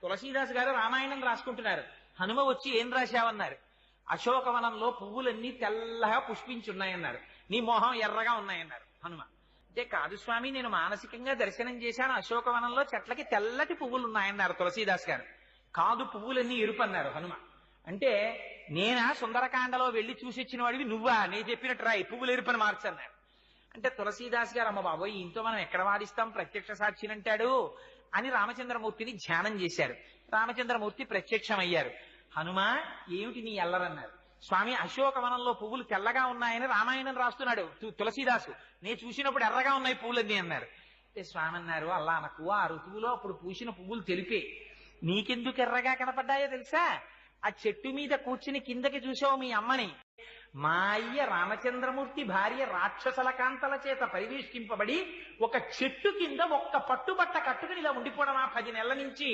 తులసీదాస్ గారు రామాయణం రాసుకుంటున్నారు. హనుమ వచ్చి ఏం రాశావన్నారు. అశోకవనంలో పువ్వులన్నీ తెల్లగా పుష్పించున్నాయన్నారు. నీ మోహం ఎర్రగా ఉన్నాయన్నారు హనుమ. అంటే కాదు స్వామి, నేను మానసికంగా దర్శనం చేశాను, అశోకవనంలో చెట్లకి తెల్లటి పువ్వులు ఉన్నాయన్నారు తులసీదాస్ గారు. కాదు, పువ్వులన్నీ ఎరుపు అన్నారు హనుమ. అంటే నేనా సుందరకాండలో వెళ్లి చూసి వచ్చిన వాడివి నువ్వా, నేను చెప్పినట్టు రాయి పువ్వులు ఎరుపని మార్చన్నారు. అంటే తులసీదాస్ గారు అమ్మ బాబోయ్ ఇంతో మనం ఎక్కడ వాదిస్తాం, ప్రత్యక్ష సాక్షిని అంటాడు అని రామచంద్రమూర్తిని ధ్యానం చేశారు. రామచంద్రమూర్తి ప్రత్యక్షమయ్యారు. హనుమ ఏమిటి నీ ఎల్లరన్నారు. స్వామి అశోకవనంలో పువ్వులు తెల్లగా ఉన్నాయని రామాయణం రాస్తున్నాడు తులసీదాసు, నేను చూసినప్పుడు ఎర్రగా ఉన్నాయి పువ్వులన్నీ అన్నారు. అంటే స్వామి అన్నారు, అల్లా అనకు, ఆ ఋతువులో అప్పుడు పూసిన పువ్వులు తెలిపే, నీకెందుకు ఎర్రగా కనపడ్డాయో తెలుసా, ఆ చెట్టు మీద కూర్చుని కిందకి చూసావు మీ అమ్మని, మా అయ్య రామచంద్రమూర్తి భార్య రాక్షసల కాంతల చేత పరివేష్టింపబడి ఒక చెట్టు కింద ఒక్క పట్టుబట్ట కట్టుకుని ఇలా ఉండిపోవడం ఆ 10 నెలల నుంచి